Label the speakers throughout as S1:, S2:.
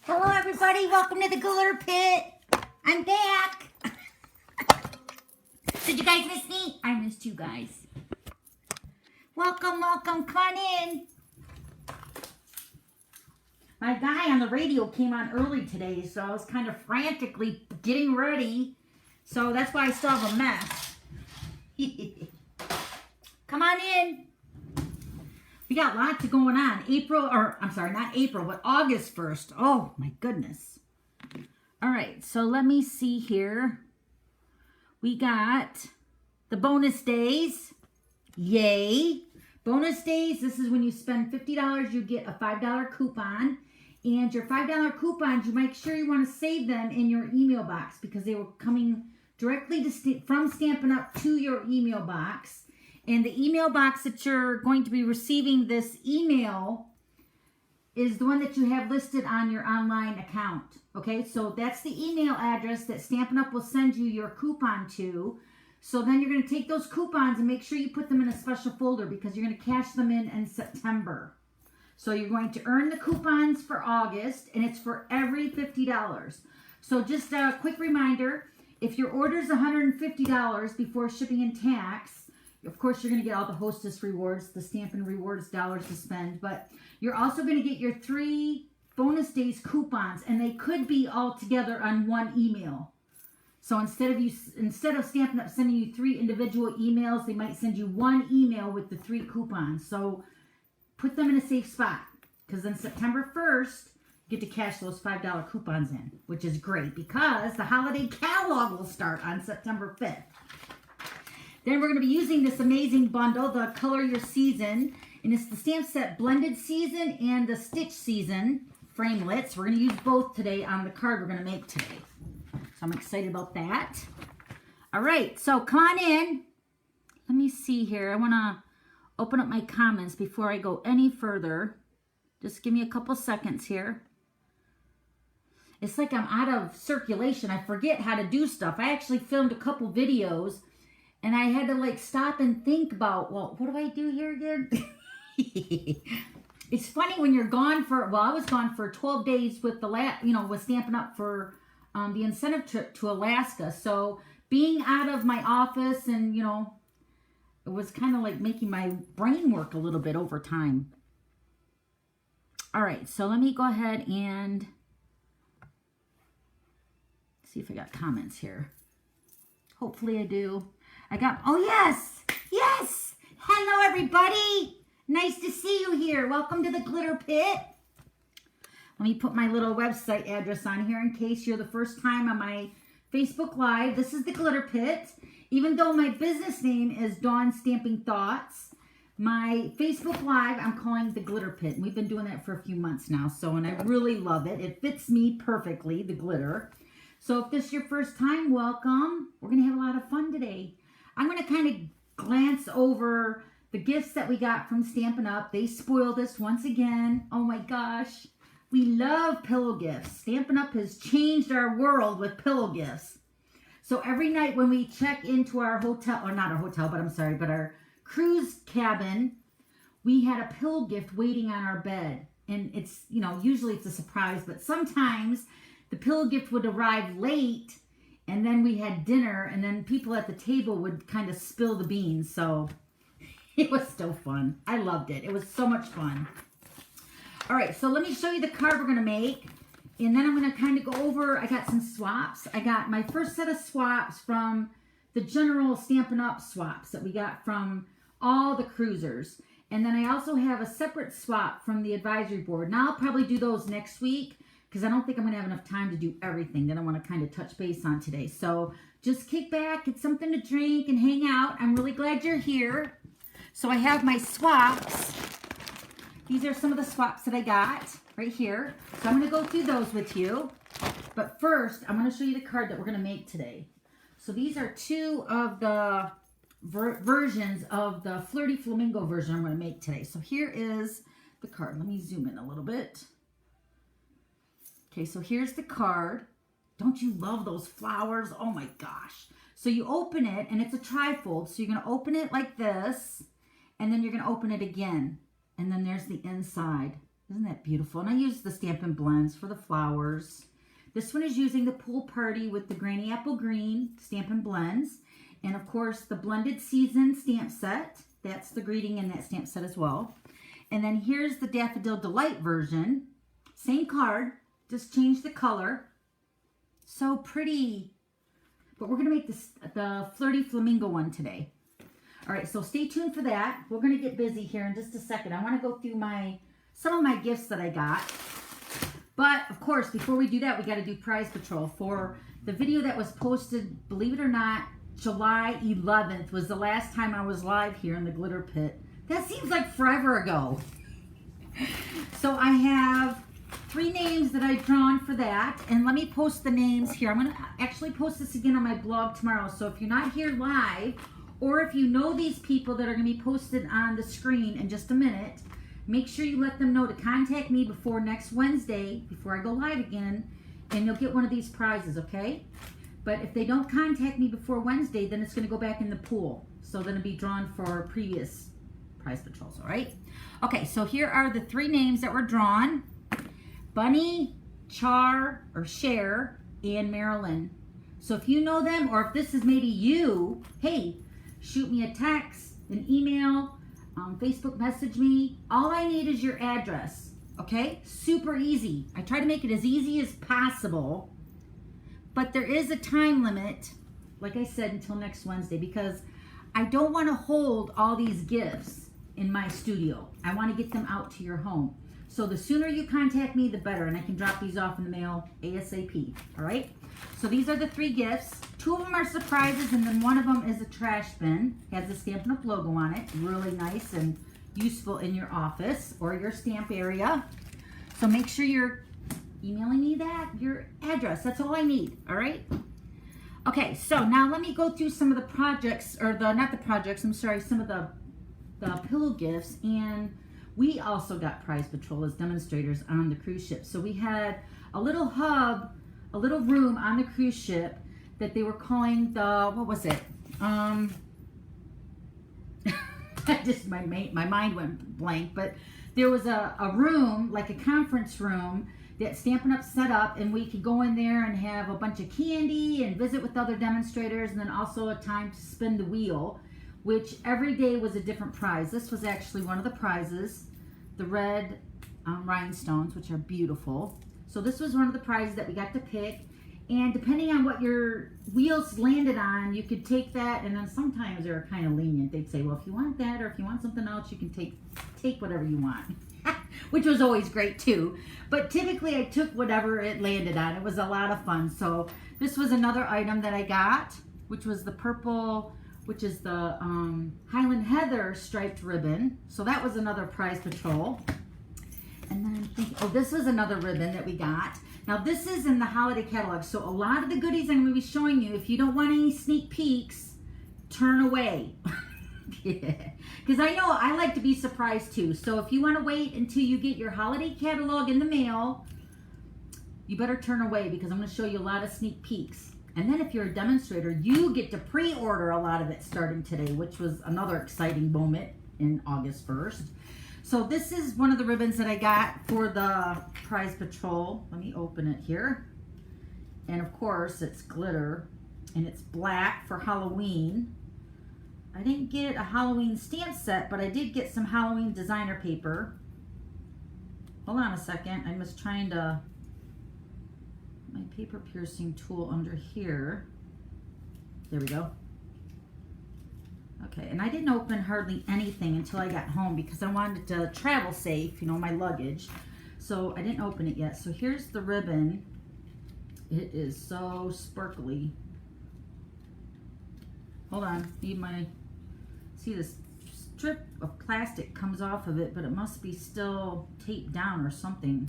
S1: Hello everybody, welcome to the glitter pit. I'm back. Did you guys miss me? I missed you guys. Welcome, welcome, come on in. My guy on the radio came on early today, so I was kind of frantically getting ready. So that's why I still have a mess. Come on in. We got lots of going on. August 1st. Oh my goodness. All right, so let me see here. We got the bonus days. Yay. Bonus days, this is when you spend $50, you get a $5 coupon. And your $5 coupons, you make sure you want to save them in your email box because they were coming directly from Stampin' Up to your email box. And the email box that you're going to be receiving this email is the one that you have listed on your online account. Okay, so that's the email address that Stampin' Up will send you your coupon to. So then you're going to take those coupons and make sure you put them in a special folder because you're going to cash them in September. So you're going to earn the coupons for August, and it's for every $50. So just a quick reminder, if your order is $150 before shipping and tax, of course, you're going to get all the Hostess rewards, the Stampin' Rewards dollars to spend, but you're also going to get your 3 bonus days coupons, and they could be all together on one email. So instead of Stampin' Up sending you 3 individual emails, they might send you one email with the 3 coupons. So put them in a safe spot, because on September 1st, you get to cash those $5 coupons in, which is great because the holiday catalog will start on September 5th. Then we're going to be using this amazing bundle, the Color Your Season, and it's the Stamp Set Blended Season and the Stitch Season Framelits. We're going to use both today on the card we're going to make today. So I'm excited about that. All right, so come on in. Let me see here. I want to open up my comments before I go any further. Just give me a couple seconds here. It's like I'm out of circulation. I forget how to do stuff. I actually filmed a couple videos and I had to like stop and think about, well, what do I do here again? It's funny when you're gone for, well, I was gone for 12 days with with Stampin' Up for the incentive trip to Alaska. So being out of my office and, it was kind of like making my brain work a little bit over time. All right, so let me go ahead and see if I got comments here. Hopefully I do. Oh yes, yes. Hello everybody. Nice to see you here. Welcome to the Glitter Pit. Let me put my little website address on here in case you're the first time on my Facebook Live. This is the Glitter Pit. Even though my business name is Dawn Stamping Thoughts, my Facebook Live I'm calling the Glitter Pit. And we've been doing that for a few months now. And I really love it. It fits me perfectly, the glitter. So if this is your first time, welcome. We're going to have a lot of fun today. I'm going to kind of glance over the gifts that we got from Stampin' Up. They spoiled us once again. Oh my gosh. We love pillow gifts. Stampin' Up has changed our world with pillow gifts. So every night when we check into our hotel, or not our hotel, but our cruise cabin, we had a pillow gift waiting on our bed. And it's, usually it's a surprise, but sometimes the pillow gift would arrive late and then we had dinner and then people at the table would kind of spill the beans. So it was still fun. I loved it. It was so much fun. All right, so let me show you the card we're going to make. And then I'm going to kind of go over, I got some swaps. I got my first set of swaps from the general Stampin' Up swaps that we got from all the cruisers. And then I also have a separate swap from the advisory board. Now I'll probably do those next week because I don't think I'm going to have enough time to do everything that I want to kind of touch base on today. So just kick back, get something to drink, and hang out. I'm really glad you're here. So I have my swaps. These are some of the swaps that I got right here. So I'm going to go through those with you. But first, I'm going to show you the card that we're going to make today. So these are 2 of the versions of the Flirty Flamingo version I'm going to make today. So here is the card. Let me zoom in a little bit. Okay, so here's the card. Don't you love those flowers? Oh my gosh. So you open it, and it's a trifold. So you're going to open it like this, and then you're going to open it again. And then there's the inside. Isn't that beautiful? And I use the Stampin' Blends for the flowers. This one is using the Pool Party with the Granny Apple Green Stampin' Blends. And of course, the Blended Season stamp set. That's the greeting in that stamp set as well. And then here's the Daffodil Delight version. Same card, just change the color. So pretty. But we're going to make this the Flirty Flamingo one today. All right, so stay tuned for that. We're going to get busy here in just a second. I want to go through some of my gifts that I got. But, of course, before we do that, we got to do Prize Patrol. For the video that was posted, believe it or not, July 11th was the last time I was live here in the Glitter Pit. That seems like forever ago. So I have 3 names that I've drawn for that. And let me post the names here. I'm going to actually post this again on my blog tomorrow. So if you're not here live, or if you know these people that are going to be posted on the screen in just a minute, make sure you let them know to contact me before next Wednesday, before I go live again, and you'll get one of these prizes, okay? But if they don't contact me before Wednesday, then it's going to go back in the pool. So then it'll be drawn for previous Prize Patrols, all right? Okay, so here are the 3 names that were drawn. Bunny, Char, or Cher, and Marilyn. So if you know them, or if this is maybe you, hey, shoot me a text, an email, Facebook message me. All I need is your address, okay? Super easy. I try to make it as easy as possible, but there is a time limit, like I said, until next Wednesday, because I don't want to hold all these gifts in my studio. I want to get them out to your home. So the sooner you contact me, the better, and I can drop these off in the mail ASAP, all right? So these are the 3 gifts. 2 of them are surprises, and then one of them is a trash bin. Has the Stampin' Up logo on it. Really nice and useful in your office or your stamp area. So make sure you're emailing me your address. That's all I need, all right? Okay, so now let me go through some of the projects, or not the projects, I'm sorry, some of the pillow gifts. And we also got Prize Patrol as demonstrators on the cruise ship. So we had a little hub, a little room on the cruise ship that they were calling the, what was it? My mind went blank, but there was a room, like a conference room, that Stampin' Up set up, and we could go in there and have a bunch of candy and visit with other demonstrators, and then also a time to spin the wheel, which every day was a different prize. This was actually one of the prizes, the red rhinestones, which are beautiful. So this was one of the prizes that we got to pick. And depending on what your wheels landed on, you could take that, and then sometimes they were kind of lenient. They'd say, well, if you want that, or if you want something else, you can take whatever you want, which was always great too. But typically I took whatever it landed on. It was a lot of fun. So this was another item that I got, which was the purple, which is the Highland Heather striped ribbon. So that was another Prize Patrol. And then I'm thinking, oh, this was another ribbon that we got. Now this is in the holiday catalog. So a lot of the goodies I'm going to be showing you, if you don't want any sneak peeks, turn away. Because I know I like to be surprised too. So if you want to wait until you get your holiday catalog in the mail, you better turn away, because I'm going to show you a lot of sneak peeks. And then if you're a demonstrator, you get to pre-order a lot of it starting today, which was another exciting moment in August 1st. So this is one of the ribbons that I got for the Prize Patrol. Let me open it here. And of course it's glitter, and it's black for Halloween. I didn't get a Halloween stamp set, but I did get some Halloween designer paper. Hold on a second, I was trying to, my paper piercing tool under here. There we go. Okay, and I didn't open hardly anything until I got home, because I wanted to travel safe, you know, my luggage. So I didn't open it yet. So here's the ribbon. It is so sparkly. Hold on, need my, see this strip of plastic comes off of it, but it must be still taped down or something.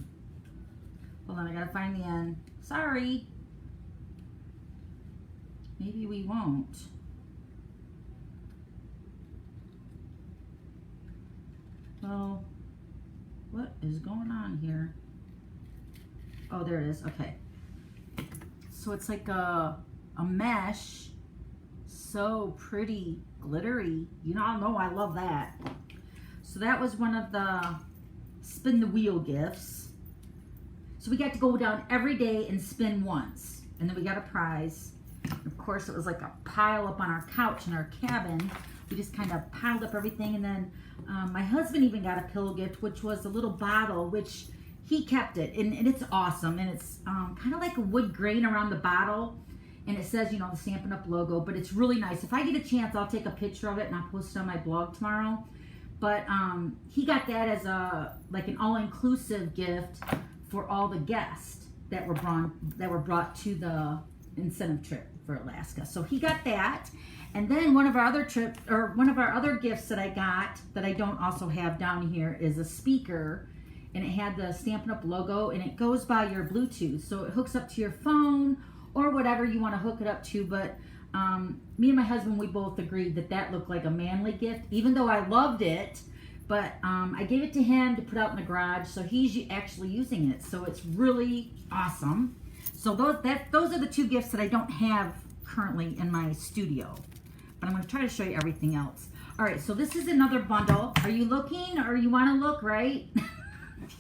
S1: Hold on, I gotta find the end. Sorry. Maybe we won't. Well, what is going on here? Oh, there it is. Okay. So it's like a mesh. So pretty, glittery. You all know I love that. So that was one of the spin the wheel gifts. So we got to go down every day and spin once. And then we got a prize. Of course, it was like a pile up on our couch in our cabin. We just kind of piled up everything. And then my husband even got a pillow gift, which was a little bottle, which he kept it. And it's awesome. And it's kind of like a wood grain around the bottle. And it says, you know, the Stampin' Up logo. But it's really nice. If I get a chance, I'll take a picture of it and I'll post it on my blog tomorrow. But he got that as like an all-inclusive gift for all the guests that were brought to the incentive trip for Alaska. So he got that. And then one of our other gifts that I got that I don't also have down here is a speaker, and it had the Stampin' Up logo, and it goes by your Bluetooth. So it hooks up to your phone or whatever you want to hook it up to. But me and my husband, we both agreed that that looked like a manly gift, even though I loved it. But I gave it to him to put out in the garage, so he's actually using it. So it's really awesome. So those are the two gifts that I don't have currently in my studio. But I'm going to try to show you everything else. All right, so this is another bundle. Are you looking, or you want to look, right?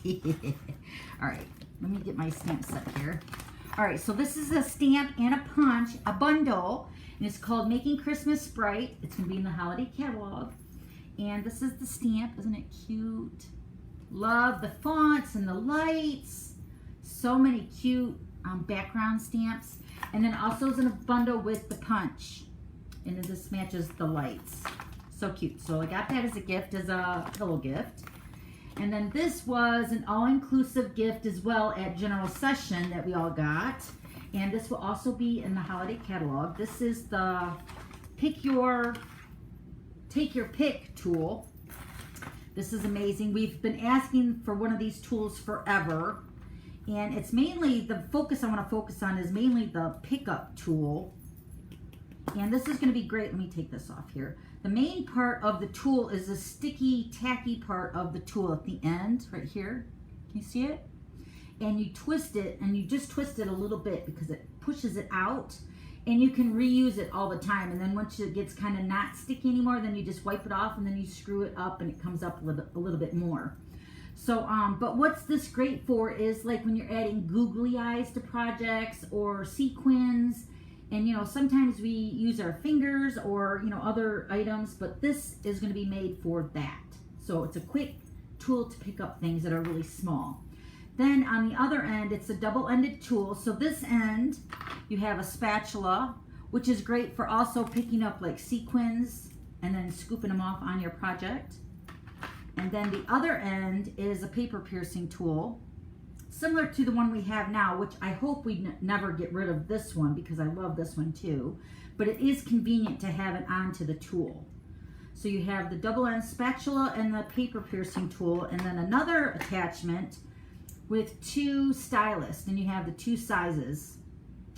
S1: All right, let me get my stamp set here. All right, so this is a stamp and a punch, a bundle, and it's called Making Christmas Bright. It's going to be in the holiday catalog. And this is the stamp. Isn't it cute? Love the fonts and the lights. So many cute background stamps. And then also is in a bundle with the punch. And then this matches the lights. So cute. So I got that as a gift, as a pillow gift. And then this was an all-inclusive gift as well at General Session that we all got. And this will also be in the holiday catalog. This is the Take Your Pick tool. This is amazing. We've been asking for one of these tools forever. And it's mainly, the focus I want to focus on is mainly the pickup tool. And this is going to be great. Let me take this off here. The main part of the tool is the sticky, tacky part of the tool at the end, right here. Can you see it? And you twist it, and you just twist it a little bit because it pushes it out. And you can reuse it all the time. And then once it gets kind of not sticky anymore, then you just wipe it off, and then you screw it up, and it comes up a little bit more. So, but what's this great for is like when you're adding googly eyes to projects or sequins. And, you know, sometimes we use our fingers or, you know, other items, but this is going to be made for that. So it's a quick tool to pick up things that are really small. Then on the other end, it's a double-ended tool. So this end, you have a spatula, which is great for also picking up like sequins and then scooping them off on your project. And then the other end is a paper piercing tool, similar to the one we have now, which I hope we never get rid of this one because I love this one too. But it is convenient to have it onto the tool. So you have the double-end spatula and the paper piercing tool, and then another attachment with two stylus, and you have the two sizes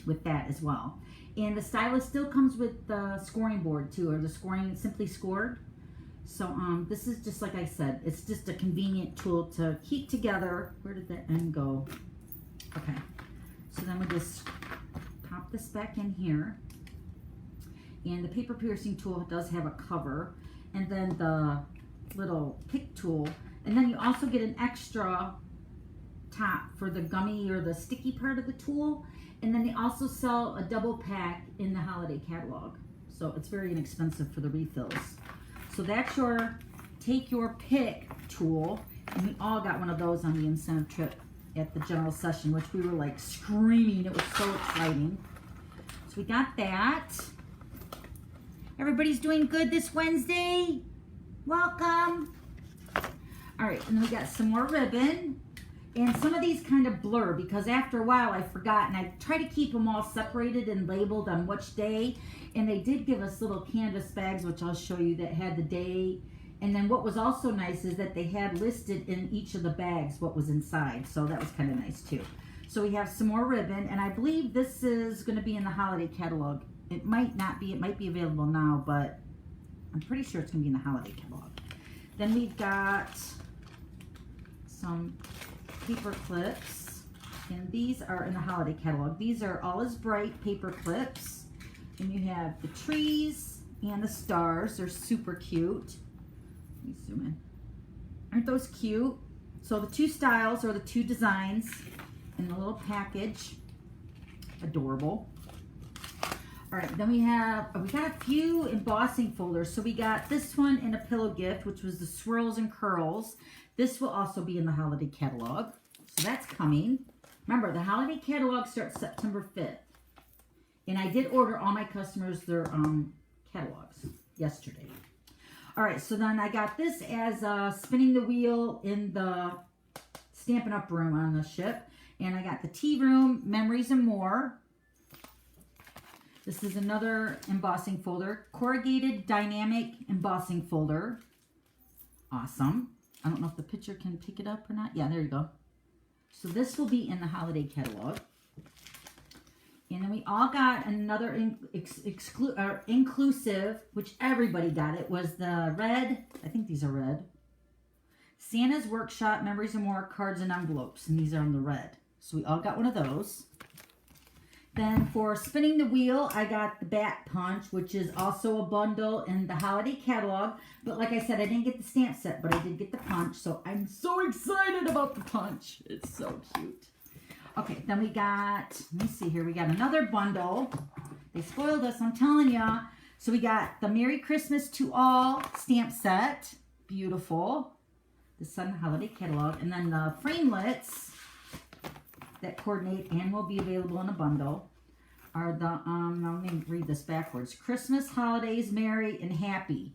S1: with that as well. And the stylus still comes with the scoring board too, or the scoring Simply Scored. So this is just like I said, it's just a convenient tool to keep together. Where did that end go? Okay, so then we just pop this back in here. And the paper piercing tool does have a cover, and then the little pick tool, and then you also get an extra top for the gummy or the sticky part of the tool. And then they also sell a double pack in the holiday catalog, so it's very inexpensive for the refills. So that's your Take Your Pick tool, and we all got one of those on the incentive trip at the General Session, which we were like screaming. It was so exciting. So we got that. Everybody's doing good this Wednesday. Welcome. All right, and then we got some more ribbon. And some of these kind of blur because after a while I forgot, and I try to keep them all separated and labeled on which day. And they did give us little canvas bags, which I'll show you, that had the day. And then what was also nice is that they had listed in each of the bags what was inside. So that was kind of nice too. So we have some more ribbon, and I believe this is going to be in the holiday catalog. It might not be, it might be available now, but I'm pretty sure it's going to be in the holiday catalog. Then we've got some paper clips, and these are in the holiday catalog. These are All Is Bright paper clips, and you have the trees and the stars. They're super cute. Let me zoom in. Aren't those cute? So the two styles or the two designs in the little package. Adorable. All right, then we got a few embossing folders. So we got this one in a pillow gift, which was the swirls and curls. This will also be in the holiday catalog. So that's coming. Remember, the holiday catalog starts September 5th. And I did order all my customers their catalogs yesterday. All right, so then I got this as spinning the wheel in the Stampin' Up room on the ship. And I got the tea room, memories and more. This is another embossing folder. Corrugated dynamic embossing folder. Awesome. I don't know if the picture can pick it up or not. Yeah, there you go. So this will be in the holiday catalog. And then we all got another inclusive, which everybody got. It was the red. I think these are red. Santa's Workshop, Memories and More, Cards and Envelopes. And these are in the red. So we all got one of those. Then for spinning the wheel, I got the Bat Punch, which is also a bundle in the holiday catalog. But like I said, I didn't get the stamp set, but I did get the punch. So I'm so excited about the punch. It's so cute. Okay, then we got, let me see here. We got another bundle. They spoiled us, I'm telling ya. So we got the Merry Christmas to All stamp set. Beautiful. This is in the holiday catalog. And then the Framelits that coordinate and will be available in a bundle are the, let me read this backwards. Christmas, holidays, merry, and happy.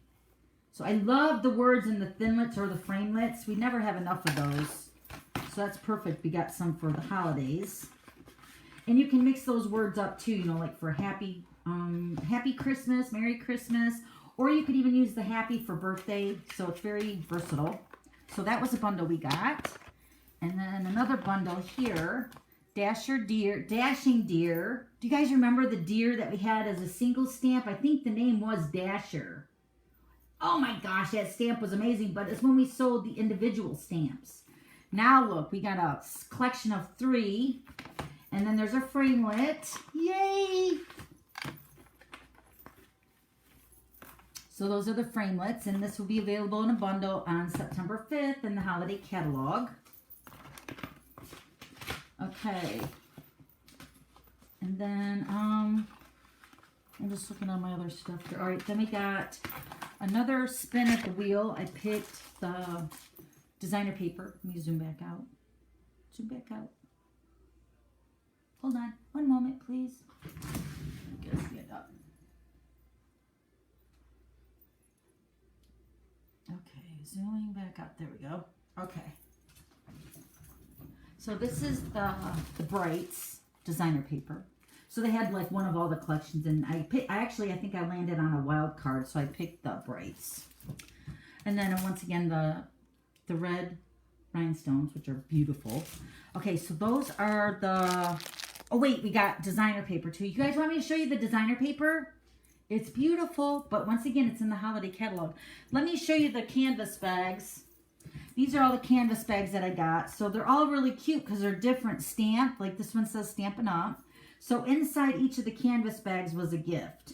S1: So I love the words in the Thinlits or the Framelits. We never have enough of those. So that's perfect. We got some for the holidays. And you can mix those words up too, you know, like for happy, happy Christmas, Merry Christmas, or you could even use the happy for birthday. So it's very versatile. So that was a bundle we got. And then another bundle here, Dashing Deer. Do you guys remember the deer that we had as a single stamp? I think the name was Dasher. Oh my gosh, that stamp was amazing, but it's when we sold the individual stamps. Now look, we got a collection of 3, and then there's a framelit. Yay! So those are the framelits, and this will be available in a bundle on September 5th in the holiday catalog. Okay. And then, I'm just looking at my other stuff here. All right, then we got another spin at the wheel. I picked the designer paper. Let me zoom back out. Zoom back out. Hold on. One moment, please. Get up. Okay, zooming back up. There we go. Okay. So this is the Brights designer paper. So they had like one of all the collections, and I think I landed on a wild card, so I picked the Brights. And then once again the red rhinestones, which are beautiful. Okay, so those are the, oh wait, we got designer paper too. You guys want me to show you the designer paper? It's beautiful, but once again, it's in the holiday catalog. Let me show you the canvas bags. These are all the canvas bags that I got. So they're all really cute because they're different stamp. Like this one says Stampin' Up. So inside each of the canvas bags was a gift.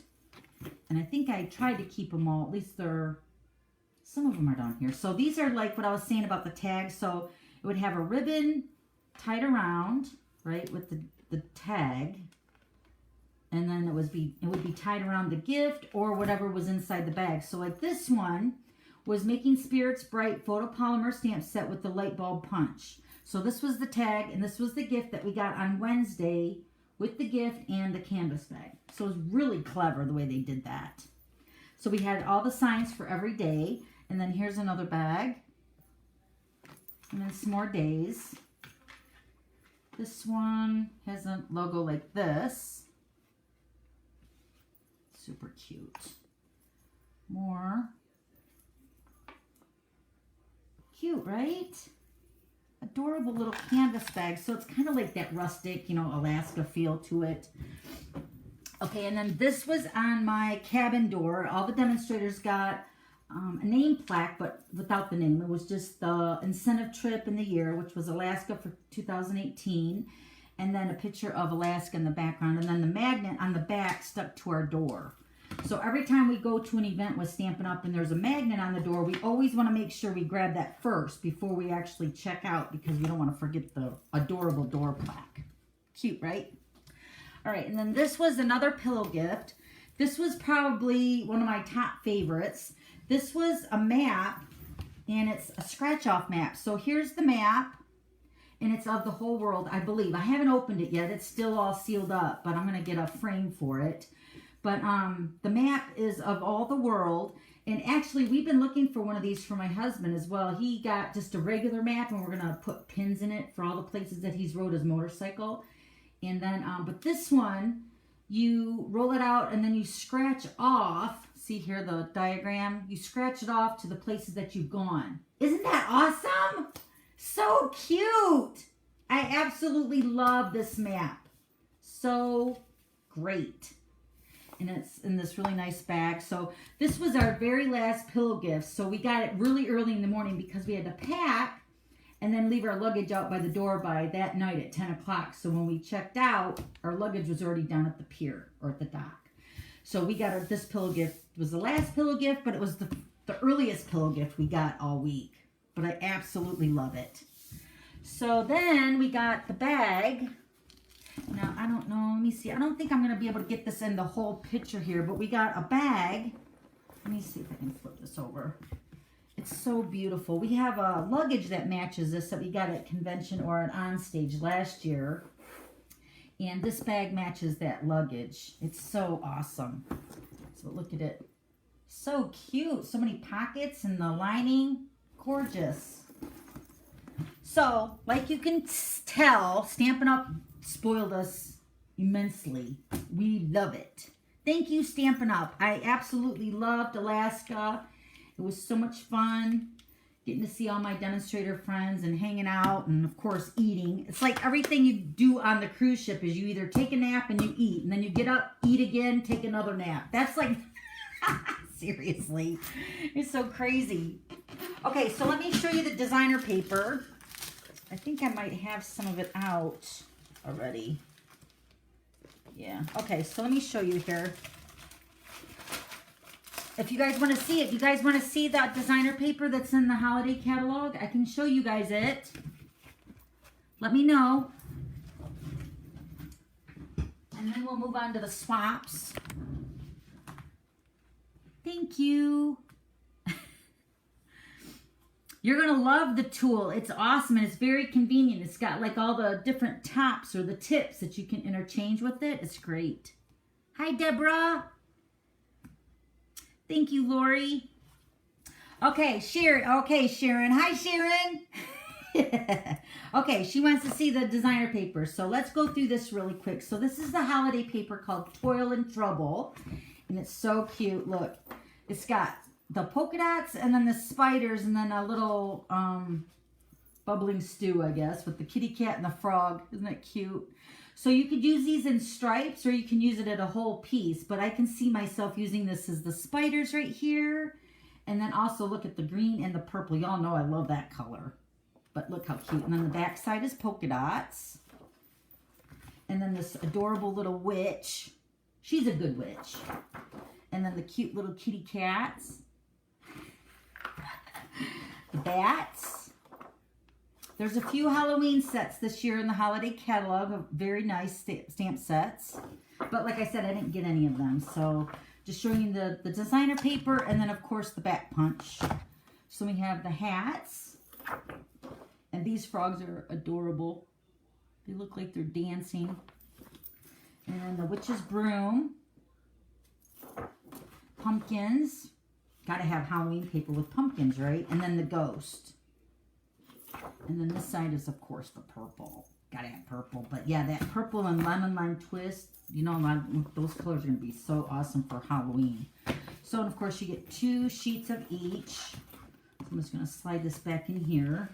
S1: And I think I tried to keep them all. At least some of them are down here. So these are like what I was saying about the tags. So it would have a ribbon tied around, right, with the tag. And then it would be tied around the gift or whatever was inside the bag. So like this one was Making Spirits Bright photopolymer stamp set with the light bulb punch. So this was the tag, and this was the gift that we got on Wednesday with the gift and the canvas bag. So it was really clever the way they did that. So we had all the signs for every day, and then here's another bag, and then some more days. This one has a logo like this. Super cute. More. Cute, right? Adorable little canvas bag. So it's kind of like that rustic, you know, Alaska feel to it. Okay, and then this was on my cabin door. All the demonstrators got a name plaque, but without the name. It was just the incentive trip in the year, which was Alaska for 2018. And then a picture of Alaska in the background. And then the magnet on the back stuck to our door. So every time we go to an event with Stampin' Up! And there's a magnet on the door, we always want to make sure we grab that first before we actually check out, because we don't want to forget the adorable door plaque. Cute, right? All right, and then this was another pillow gift. This was probably one of my top favorites. This was a map, and it's a scratch-off map. So here's the map, and it's of the whole world, I believe. I haven't opened it yet. It's still all sealed up, but I'm going to get a frame for it. But the map is of all the world. And actually, we've been looking for one of these for my husband as well. He got just a regular map, and we're going to put pins in it for all the places that he's rode his motorcycle. And then, but this one, you roll it out, and then you scratch off. See here, the diagram? You scratch it off to the places that you've gone. Isn't that awesome? So cute. I absolutely love this map. So great. And it's in this really nice bag. So this was our very last pillow gift. So we got it really early in the morning because we had to pack and then leave our luggage out by the door by that night at 10 o'clock. So when we checked out, our luggage was already down at the pier or at the dock. So we got this pillow gift. It was the last pillow gift, but it was the earliest pillow gift we got all week. But I absolutely love it. So then we got the bag. Now, I don't know. Let me see. I don't think I'm going to be able to get this in the whole picture here, but we got a bag. Let me see if I can flip this over. It's so beautiful. We have a luggage that matches this that we got at convention or at onstage last year. And this bag matches that luggage. It's so awesome. So look at it. So cute. So many pockets and the lining. Gorgeous. So, like you can tell, Stampin' Up! Spoiled us immensely. We love it. Thank you, Stampin' Up! I absolutely loved Alaska. It was so much fun getting to see all my demonstrator friends and hanging out and, of course, eating. It's like everything you do on the cruise ship is you either take a nap and you eat, and then you get up, eat again, take another nap. That's like, seriously, it's so crazy. Okay, so let me show you the designer paper. I think I might have some of it out already. Yeah. Okay, so let me show you here. If you guys want to see it, you guys want to see that designer paper that's in the holiday catalog, I can show you guys it. Let me know. And then we'll move on to the swaps. Thank you. You're going to love the tool. It's awesome and it's very convenient. It's got like all the different tops or the tips that you can interchange with it. It's great. Hi, Deborah. Thank you, Lori. Okay, Sharon. Okay, Sharon. Hi, Sharon. Okay, she wants to see the designer paper. So let's go through this really quick. So this is the holiday paper called Toil and Trouble. And it's so cute. Look, it's got the polka dots and then the spiders and then a little bubbling stew, I guess, with the kitty cat and the frog. Isn't that cute? So you could use these in stripes or you can use it at a whole piece, but I can see myself using this as the spiders right here. And then also look at the green and the purple. Y'all know I love that color, but look how cute. And then the back side is polka dots. And then this adorable little witch. She's a good witch. And then the cute little kitty cats. The bats. There's a few Halloween sets this year in the holiday catalog of very nice stamp sets. But like I said, I didn't get any of them. So just showing you the designer paper and then, of course, the back punch. So we have the hats. And these frogs are adorable. They look like they're dancing. And then the witch's broom. Pumpkins. Gotta have Halloween paper with pumpkins, right? And then the ghost. And then this side is, of course, the purple. Gotta have purple. But yeah, that purple and lemon lime twist, you know, those colors are gonna be so awesome for Halloween. So, and of course, you get 2 sheets of each. So I'm just gonna slide this back in here.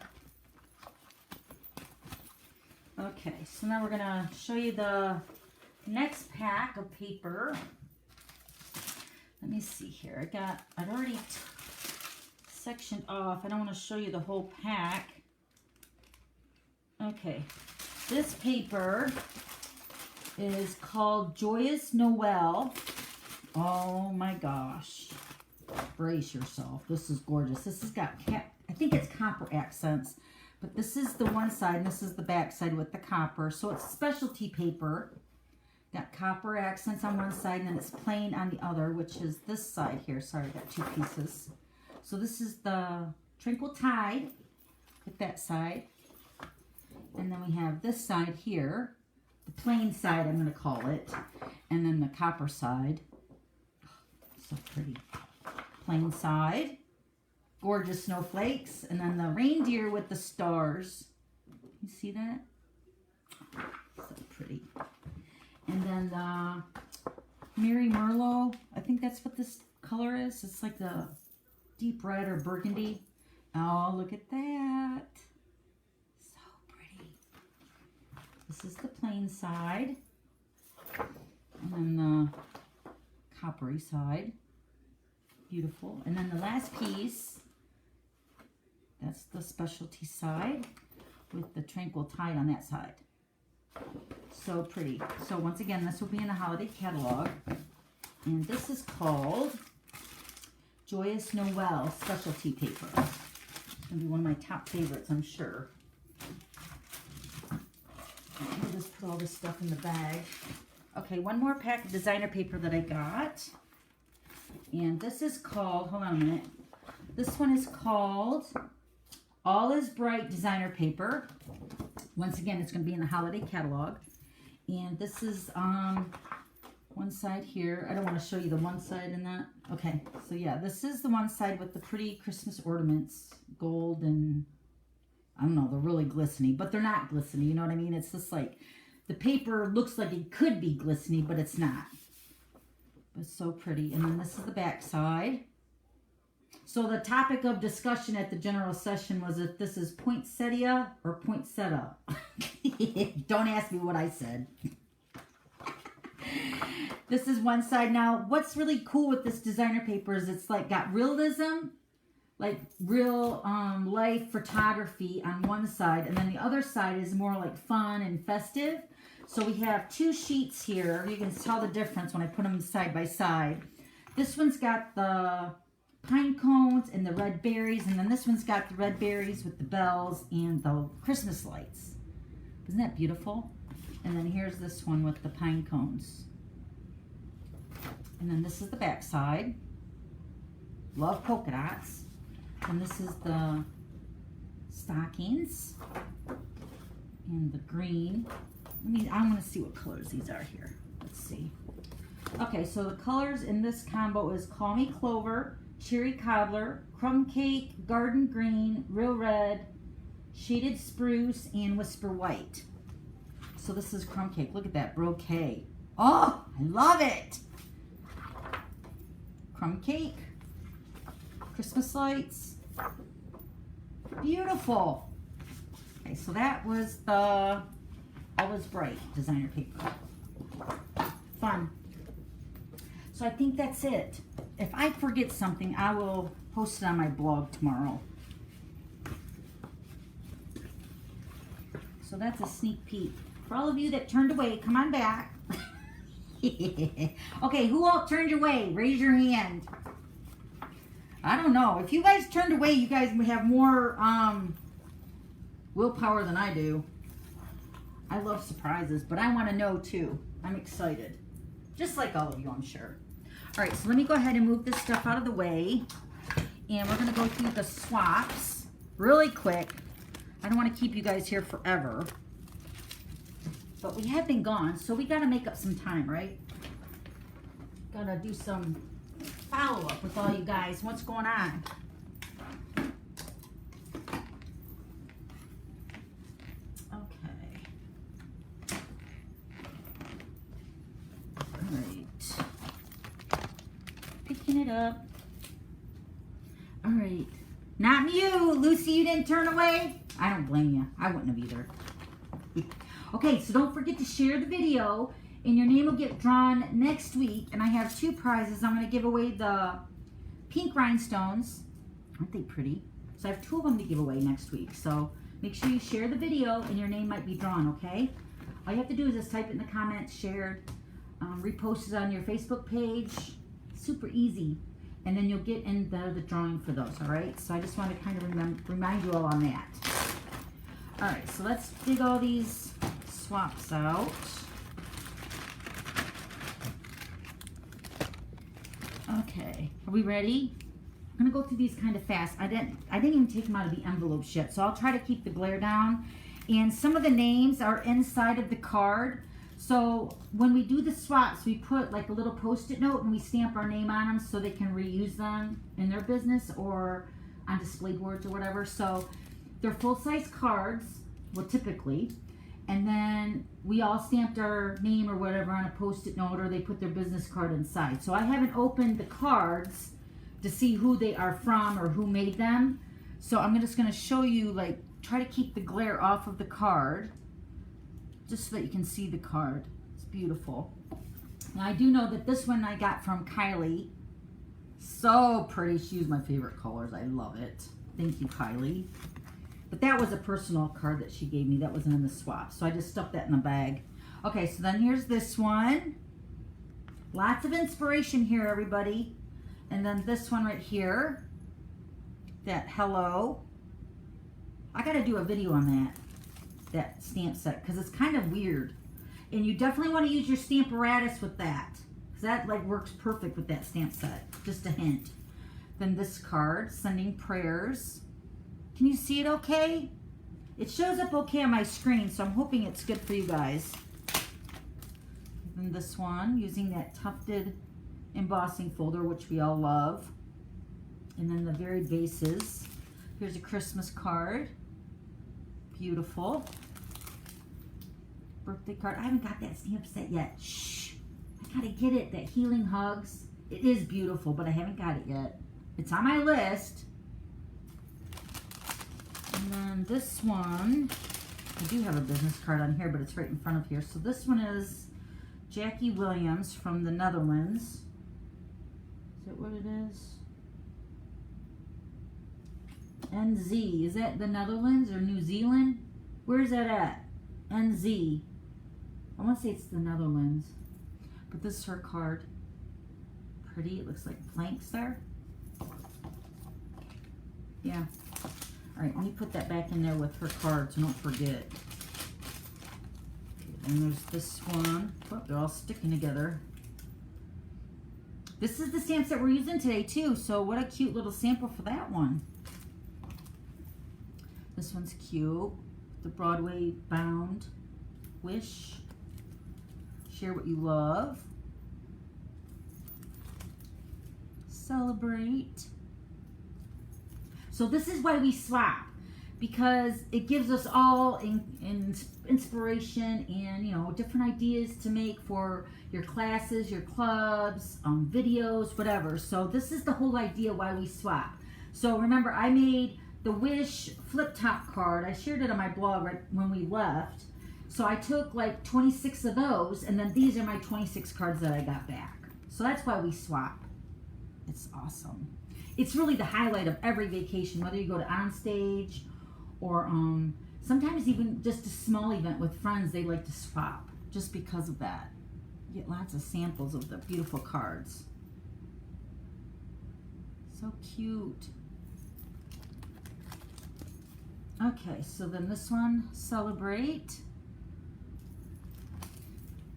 S1: Okay, so now we're gonna show you the next pack of paper. Let me see here. I'd already sectioned off. I don't want to show you the whole pack. Okay. This paper is called Joyous Noel. Oh my gosh. Brace yourself. This is gorgeous. This has got, I think it's copper accents, but this is the one side and this is the back side with the copper. So it's specialty paper. Got copper accents on one side and then it's plain on the other, which is this side here. Sorry, I got two pieces. So this is the Twinkle Tide with that side. And then we have this side here, the plain side, I'm going to call it. And then the copper side. So pretty. Plain side. Gorgeous snowflakes. And then the reindeer with the stars. You see that? So pretty. And then the Mary Merlot. I think that's what this color is. It's like the deep red or burgundy. Oh, look at that. So pretty. This is the plain side. And then the coppery side. Beautiful. And then the last piece, that's the specialty side with the Tranquil Tide on that side. So pretty. So once again, this will be in the holiday catalog. And this is called Joyous Noel Specialty Paper. It's going to be one of my top favorites, I'm sure. I'll just put all this stuff in the bag. Okay, one more pack of designer paper that I got. And this is called, hold on a minute. This one is called All Is Bright Designer Paper. Once again, it's going to be in the holiday catalog. And this is one side here. I don't want to show you the one side in that. Okay, so yeah, this is the one side with the pretty Christmas ornaments, gold and, I don't know, they're really glistening, but they're not glistening, you know what I mean? It's just like, the paper looks like it could be glistening, but it's not. It's so pretty. And then this is the back side. So the topic of discussion at the general session was if this is poinsettia or poinsettia. Don't ask me what I said. This is one side. Now, what's really cool with this designer paper is it's like got realism, like real life photography on one side. And then the other side is more like fun and festive. So we have two sheets here. You can tell the difference when I put them side by side. This one's got the pine cones and the red berries. And then this one's got the red berries with the bells and the Christmas lights. Isn't that beautiful? And then here's this one with the pine cones. And then this is the back side. Love polka dots. And this is the stockings. And the green. I want to see what colors these are here. Let's see. Okay, so the colors in this combo is Call Me Clover, Cherry Cobbler, Crumb Cake, Garden Green, Real Red, Shaded Spruce, and Whisper White. So this is Crumb Cake. Look at that brocade. Oh, I love it. Crumb Cake, Christmas lights. Beautiful. Okay, so that was the All Is Bright designer paper. Fun. So I think that's it. If I forget something, I will post it on my blog tomorrow. So that's a sneak peek. For all of you that turned away, come on back. Okay, who all turned away? Raise your hand. I don't know. If you guys turned away, you guys would have more willpower than I do. I love surprises, but I want to know too. I'm excited. Just like all of you, I'm sure. All right, so let me go ahead and move this stuff out of the way. And we're going to go through the swaps really quick. I don't want to keep you guys here forever. But we have been gone, so we got to make up some time, right? Got to do some follow-up with all you guys. What's going on? It up. All right. Not you, Lucy. You didn't turn away. I don't blame you. I wouldn't have either. Okay, so don't forget to share the video, and your name will get drawn next week. And I have two prizes. I'm going to give away the pink rhinestones. Aren't they pretty? So I have two of them to give away next week. So make sure you share the video, and your name might be drawn, okay? All you have to do is just type it in the comments, shared, repost it on your Facebook page. super easy. And then you'll get in the drawing for those, all right? So I just want to kind of remind you all on that. All right, so let's dig all these swaps out. Okay, are we ready? I'm gonna go through these kind of fast. I didn't even take them out of the envelopes yet, so I'll try to keep the glare down. And some of the names are inside of the card. So when we do the swaps, we put like a little post-it note and we stamp our name on them so they can reuse them in their business or on display boards or whatever. So they're full-size cards, well, typically. And then we all stamped our name or whatever on a post-it note, or they put their business card inside. So I haven't opened the cards to see who they are from or who made them. So I'm just going to show you, like, try to keep the glare off of the card just so that you can see the card. It's beautiful. Now I do know that this one I got from Kylie. So pretty. She used my favorite colors. I love it. Thank you, Kylie. But that was a personal card that she gave me. That wasn't in the swap. So I just stuffed that in the bag. Okay, so then here's this one. Lots of inspiration here, everybody. And then this one right here. That hello. I got to do a video on that stamp set because it's kind of weird. And you definitely want to use your Stamparatus with that. Because that like works perfect with that stamp set. Just a hint. Then this card, sending prayers. Can you see it okay? It shows up okay on my screen, so I'm hoping it's good for you guys. And this one, using that tufted embossing folder, which we all love. And then the varied bases. Here's a Christmas card. Beautiful. Birthday card. I haven't got that stamp set yet. Shh. I gotta get it. That Healing Hugs. It is beautiful, but I haven't got it yet. It's on my list. And then this one, I do have a business card on here, but it's right in front of here. So this one is Jackie Williams from the Netherlands. Is that what it is? NZ. Is that the Netherlands or New Zealand? Where's that at? NZ. I want to say it's the Netherlands. But this is her card. Pretty. It looks like blanks there. Yeah. All right, let me put that back in there with her card so don't forget. Okay, and there's this one. Oh, they're all sticking together. This is the stamps that we're using today too, so what a cute little sample for that one. This one's cute. The Broadway bound wish. Share what you love. Celebrate. So this is why we swap, because it gives us all inspiration and, you know, different ideas to make for your classes, your clubs, videos, whatever. So this is the whole idea why we swap. So remember, I made the Wish flip top card. I shared it on my blog right when we left. So I took like 26 of those, and then these are my 26 cards that I got back. So that's why we swap. It's awesome. It's really the highlight of every vacation, whether you go to onstage or sometimes even just a small event with friends, they like to swap just because of that. You get lots of samples of the beautiful cards. So cute. Okay, so then this one, Celebrate.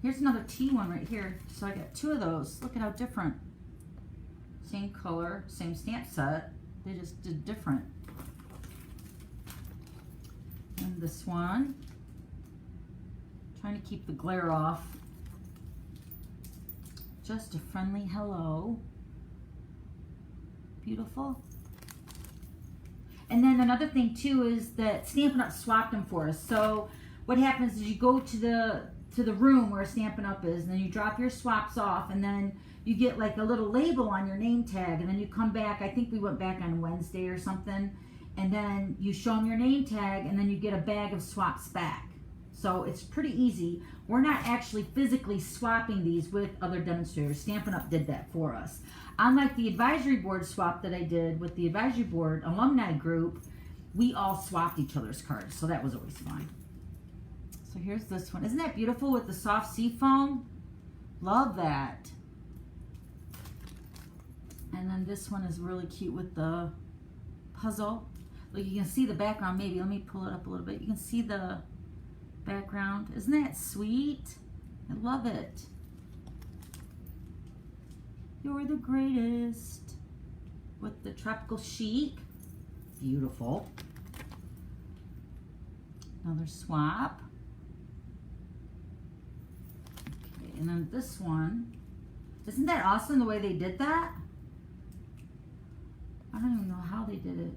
S1: Here's another T one right here. So I got two of those. Look at how different. Same color, same stamp set. They just did different. And this one, trying to keep the glare off. Just a friendly hello. Beautiful. And then another thing too is that Stampin' Up swapped them for us. So what happens is you go to the room where Stampin' Up is, and then you drop your swaps off, and then you get like a little label on your name tag, and then you come back. I think we went back on Wednesday or something, and then you show them your name tag, and then you get a bag of swaps back. So it's pretty easy. We're not actually physically swapping these with other demonstrators. Stampin' Up did that for us. Unlike the advisory board swap that I did with the advisory board alumni group, we all swapped each other's cards, so that was always fun. So here's this one. Isn't that beautiful with the soft sea foam? Love that. And then this one is really cute with the puzzle. Like you can see the background maybe. Let me pull it up a little bit. You can see the background. Isn't that sweet? I love it. You're the greatest. With the tropical chic. Beautiful. Another swap. Okay, and then this one. Isn't that awesome the way they did that? I don't even know how they did it.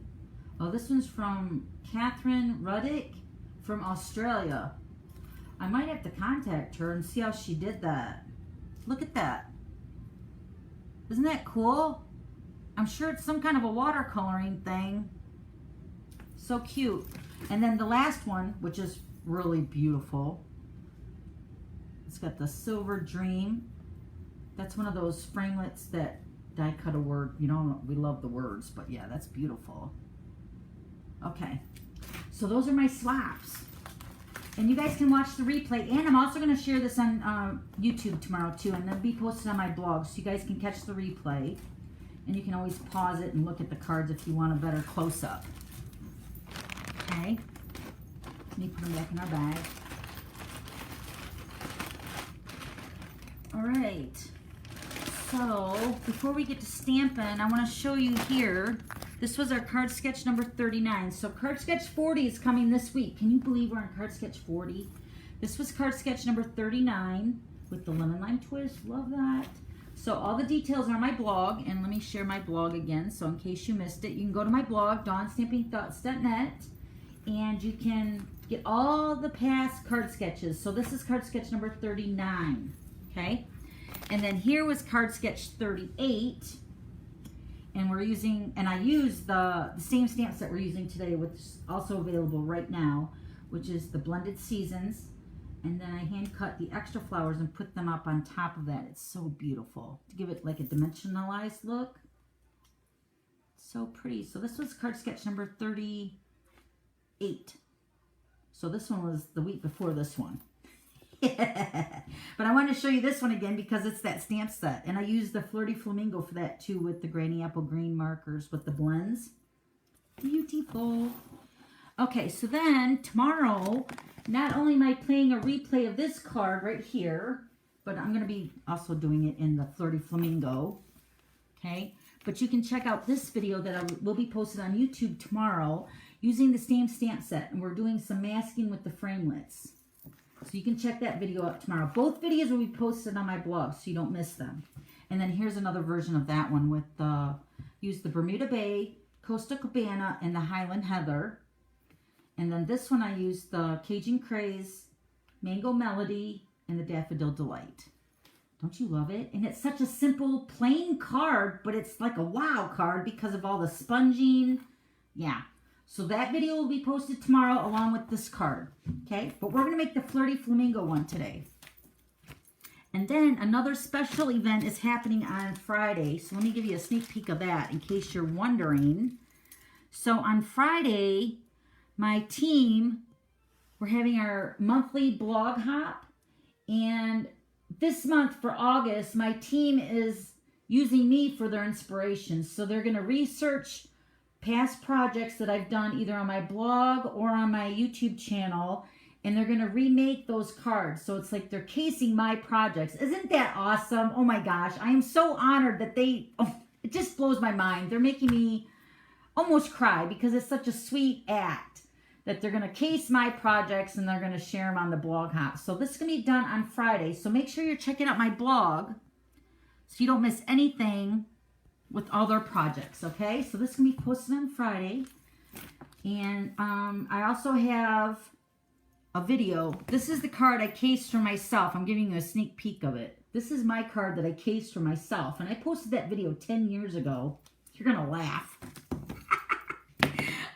S1: Oh, this one's from Catherine Ruddick from Australia. I might have to contact her and see how she did that. Look at that. Isn't that cool? I'm sure it's some kind of a watercoloring thing. So cute. And then the last one, which is really beautiful. It's got the Silver Dream. That's one of those framelits that die cut a word. You know, we love the words, but yeah, that's beautiful. Okay, so those are my swaps. And you guys can watch the replay. And I'm also going to share this on YouTube tomorrow too. And it'll be posted on my blog. So you guys can catch the replay. And you can always pause it and look at the cards if you want a better close-up. Okay. Let me put them back in our bag. All right. So before we get to stamping, I want to show you here. This was our card sketch number 39. So card sketch 40 is coming this week. Can you believe we're on card sketch 40? This was card sketch number 39 with the lemon lime twist. Love that. So all the details are on my blog, and let me share my blog again. So in case you missed it, you can go to my blog, dawnstampingthoughts.net, and you can get all the past card sketches. So this is card sketch number 39, okay? And then here was card sketch 38. And we're using, and I use the same stamp set we're using today, which is also available right now, which is the Blended Seasons. And then I hand cut the extra flowers and put them up on top of that. It's so beautiful to give it like a dimensionalized look. So pretty. So this was card sketch number 38. So this one was the week before this one. But I wanted to show you this one again because it's that stamp set. And I used the Flirty Flamingo for that too with the Granny Apple Green markers with the blends. Beautiful. Okay, so then tomorrow, not only am I playing a replay of this card right here, but I'm going to be also doing it in the Flirty Flamingo. Okay, but you can check out this video that will be posted on YouTube tomorrow using the same stamp set. And we're doing some masking with the framelits. So you can check that video out tomorrow. Both videos will be posted on my blog so you don't miss them. And then here's another version of that one with use the Bermuda Bay, Costa Cabana, and the Highland Heather. And then this one I used the Cajun Craze, Mango Melody, and the Daffodil Delight. Don't you love it? And it's such a simple, plain card, but it's like a wow card because of all the sponging. Yeah. So that video will be posted tomorrow along with this card, okay? But we're going to make the Flirty Flamingo one today. And then another special event is happening on Friday. So let me give you a sneak peek of that in case you're wondering. So on Friday, my team, we're having our monthly blog hop. And this month for August, my team is using me for their inspiration. So they're going to research past projects that I've done either on my blog or on my YouTube channel, and they're going to remake those cards. So it's like they're casing my projects. Isn't that awesome? Oh my gosh, I am so honored that it just blows my mind. They're making me almost cry because it's such a sweet act that they're going to case my projects and they're going to share them on the blog hop. So this is going to be done on Friday. So make sure you're checking out my blog so you don't miss anything with all their projects, okay? So this is going to be posted on Friday. And I also have a video. This is the card I cased for myself. I'm giving you a sneak peek of it. This is my card that I cased for myself. And I posted that video 10 years ago. You're going to laugh.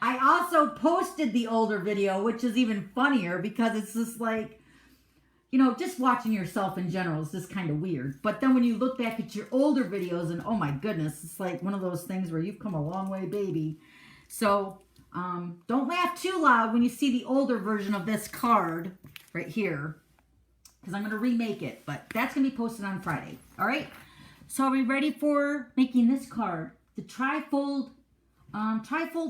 S1: I also posted the older video, which is even funnier because it's just like, you know, just watching yourself in general is just kind of weird. But then when you look back at your older videos and, oh my goodness, it's like one of those things where you've come a long way, baby. So don't laugh too loud when you see the older version of this card right here, because I'm going to remake it. But that's going to be posted on Friday. All right? So are we ready for making this card? The trifold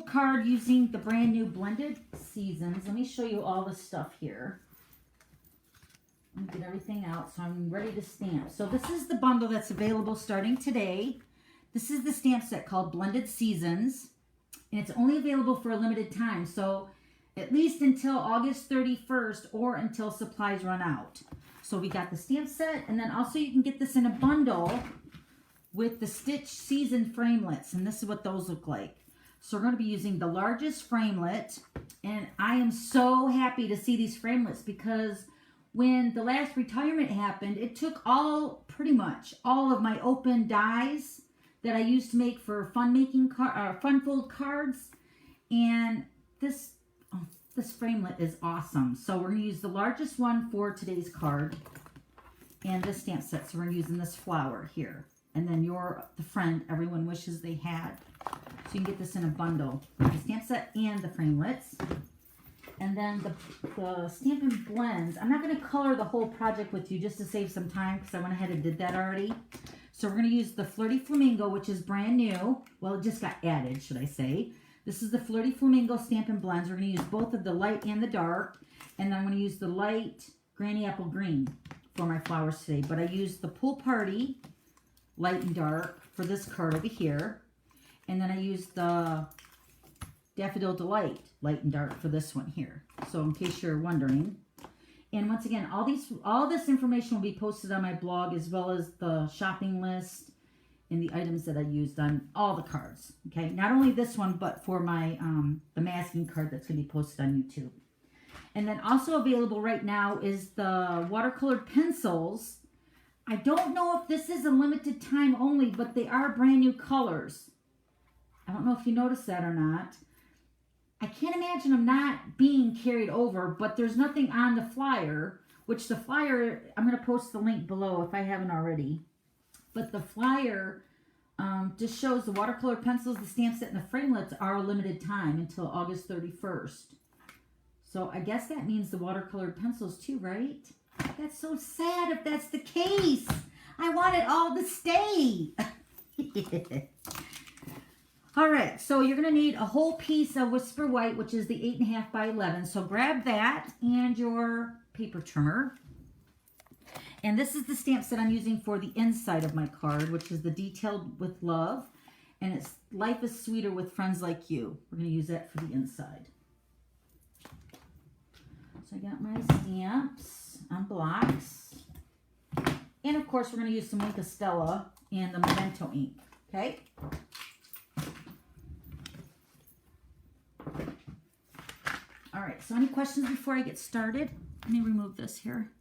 S1: card using the brand new Blended Seasons. Let me show you all the stuff here. Let me get everything out so I'm ready to stamp. So this is the bundle that's available starting today. This is the stamp set called Blended Seasons. And it's only available for a limited time. So at least until August 31st or until supplies run out. So we got the stamp set, and then also you can get this in a bundle with the Stitch Season Framelits. And this is what those look like. So we're going to be using the largest framelit. And I am so happy to see these framelits because when the last retirement happened, it took pretty much all of my open dies that I used to make for fun fold cards. And this framelit is awesome. So we're going to use the largest one for today's card and this stamp set. So we're using this flower here. And then you're the friend everyone wishes they had. So you can get this in a bundle. The stamp set and the framelits. And then the Stampin' Blends. I'm not going to color the whole project with you just to save some time because I went ahead and did that already. So we're going to use the Flirty Flamingo, which is brand new. Well, it just got added, should I say. This is the Flirty Flamingo Stampin' Blends. We're going to use both of the light and the dark. And then I'm going to use the light Granny Apple Green for my flowers today. But I used the Pool Party light and dark for this card over here. And then I used the Daffodil Delight light and dark for this one here. So in case you're wondering. And once again, all this information will be posted on my blog as well as the shopping list and the items that I used on all the cards. Okay, not only this one, but for my the masking card that's going to be posted on YouTube. And then also available right now is the watercolored pencils. I don't know if this is a limited time only, but they are brand new colors. I don't know if you noticed that or not. I can't imagine them not being carried over, but there's nothing on the flyer, which the flyer, I'm going to post the link below if I haven't already. But the flyer just shows the watercolor pencils, the stamp set, and the framelits are a limited time until August 31st. So I guess that means the watercolored pencils too, right? That's so sad if that's the case. I want it all to stay. All right, so you're going to need a whole piece of Whisper White, which is the 8.5 by 11. So grab that and your paper trimmer. And this is the stamp set I'm using for the inside of my card, which is the Detailed with Love. And it's Life is Sweeter with Friends Like You. We're going to use that for the inside. So I got my stamps on blocks. And of course, we're going to use some Ink Stella and the Memento ink. Okay? All right, so any questions before I get started? Let me remove this here.